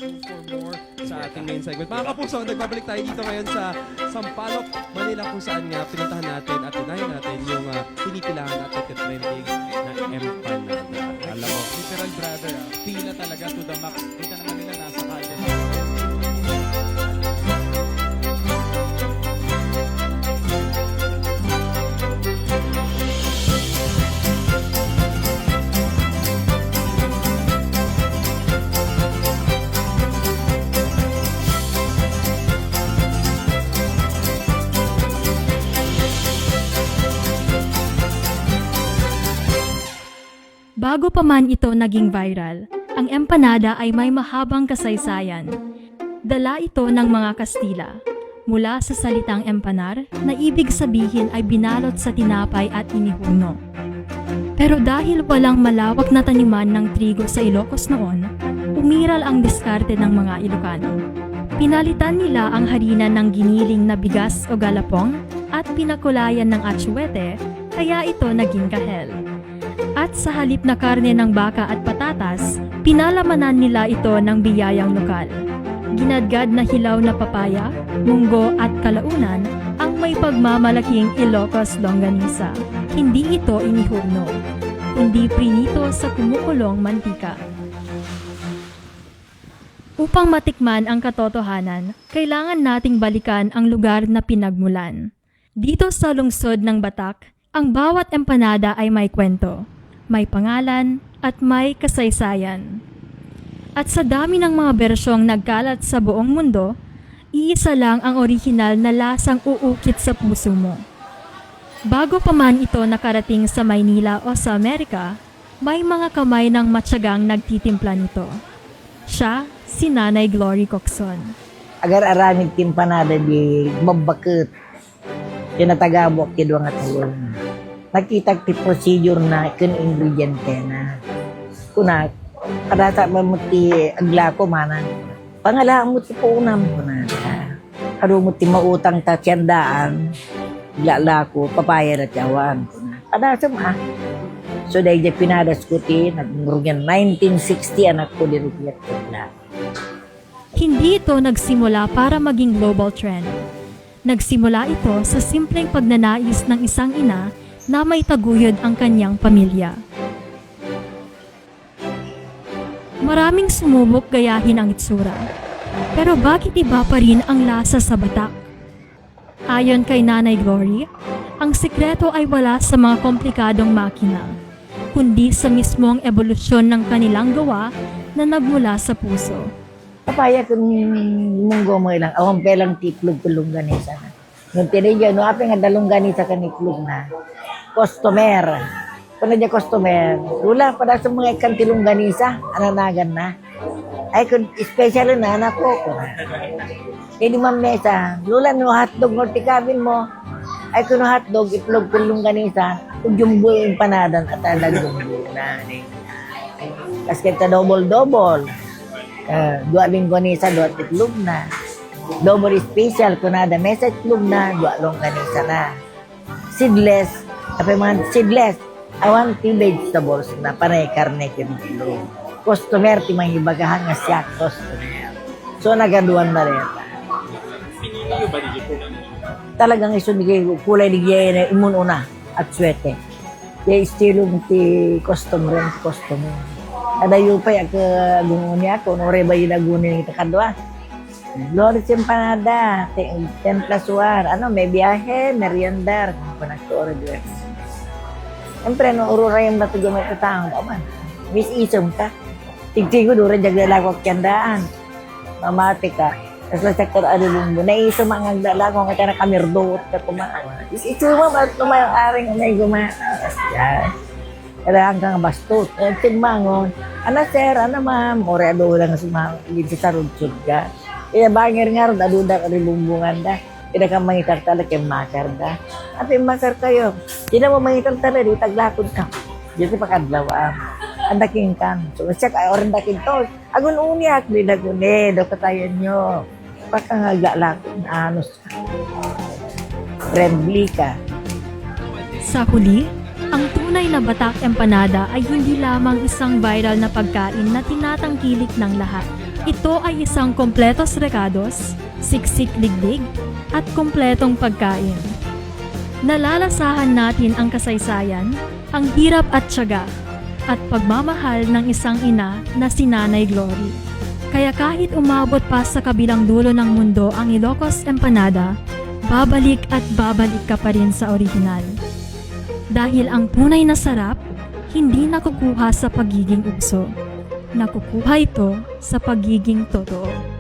for more sa ating main segment. Mga kapuso, nagbabalik tayo dito ngayon sa Sampaloc, Manila, kung saan nga pinuntahan natin at tinahin natin yung pinipilahan at nagtitrending na empanada. Alam mo, Literal brother, pila talaga to the max. Kita naman nila nasa kalye. Bago pa man ito naging viral, ang empanada ay may mahabang kasaysayan. Dala ito ng mga Kastila, mula sa salitang empanar na ibig sabihin ay binalot sa tinapay at inihuno. Pero dahil walang malawak na taniman ng trigo sa Ilocos noon, umiral ang diskarte ng mga Ilocano. Pinalitan nila ang harina ng giniling na bigas o galapong at pinakulayan ng atsuete, kaya ito naging kahel. At sa halip na karne ng baka at patatas, pinalamanan nila ito ng biyayang lokal. Ginadgad na hilaw na papaya, munggo at kalaunan ang may pagmamalaking Ilocos longganisa. Hindi ito inihuno, kundi prinito sa kumukulong mantika. Upang matikman ang katotohanan, kailangan nating balikan ang lugar na pinagmulan. Dito sa lungsod ng Batak, ang bawat empanada ay may kwento, may pangalan, at may kasaysayan. At sa dami ng mga bersyong nagkalat sa buong mundo, iisa lang ang orihinal na lasang uukit sa puso mo. Bago pa man ito nakarating sa Maynila o sa Amerika, may mga kamay ng matyagang nagtitimpla nito. Siya, si Nanay Glory Coxon. Agar aramid timpanada di mabakit. Tinatagabok kidwa nga tulong. Nakita ti procedure na kun ingrediente na. Kuna, kadata mamuti agla ko mana. Pangalaan mo ti punam ko na. Karo mo ti mautang ta tiyandaan. Agla ko, papaya na tiyawan. Kadasa ma. So dahil di pinadas ko ti, nagmurugyan 1960 anak ko di rupiyat ko na. Hindi ito nagsimula para maging global trend. Nagsimula ito sa simpleng pagnanais ng isang ina na may taguyod ang kanyang pamilya. Maraming sumubok gayahin ang itsura. Pero bakit iba pa rin ang lasa sa Batak? Ayon kay Nanay Glory, ang sikreto ay wala sa mga komplikadong makina, kundi sa mismong ebolusyon ng kanilang gawa na nagmula sa puso. Papaya kung munggo mo ilang, awang pelang tiklog kulong ganisa na. Nung tinigyan, no, apeng nga dalong ganisa ka niklog na. Customer. Kung na customer, wala pa sa mga ikan tilong ganisa, ananagan na. Ay, kung special na anak ko. Kaya di mamesa, lula no hotdog no tikabin mo. Ay, kung no hotdog, itlog kulong ganisa, kung jumbo yung panadan at alag jumbo na. Tapos kita double-double. Dua linggonisa, dua titlog na. Double special, kunada mesa titlog na, dua longganisa na. Seedless, tapi mga seedless, awan ti vegetables na panay karne kilo. Customer ti mga ibagahan nga siya customer. So nagaduan na rin. Pinili ba di po? Talagang iso ni kulay ni na imun una at swete. Kaya istilong ti customer. Ada yupay ak gunguni ako no reba yun kita kadwa. Glory empanada 10 plus 1. Ano may biyahe, meriendar panagtuore dress. Siyempre no ururayam na tugo may taon aman. Miss isom ka. Tigtigo dure jagdala ko kyandaan. Mamati ka. Tapos sa sektor adulong mo, naiso mga agdala ko nga na kamirdoot ka tumawa. Iso mo ba tumayang aring may gumawa. Yan. Kailangan kang bastot. Tigmangon. Ano sir, ano ma'am? Ore ado lang sa sarundsud ka. Kaya bangir nga ron, aduda ka rin lumbungan da. Kaya kang mangitartala kay makar da. At yung makar kayo. Kaya mo mangitartala, di taglakod ka. Dito pakadlawa. Andaking kang. So, siya ka, orin daking to. Agun uniak, di dagune, do katayan nyo. Pagkangaglakod na anos ka. Friendly ka. Sa huli, ang tunay na Batak empanada ay hindi lamang isang viral na pagkain na tinatangkilik ng lahat. Ito ay isang kompletos recados, siksik liglig, at kompletong pagkain. Nalalasahan natin ang kasaysayan, ang hirap at tiyaga, at pagmamahal ng isang ina na si Nanay Glory. Kaya kahit umabot pa sa kabilang dulo ng mundo ang Ilocos Empanada, babalik at babalik ka pa rin sa orihinal. Dahil ang tunay na sarap, hindi nakukuha sa pagiging ukso. Nakukuha ito sa pagiging totoo.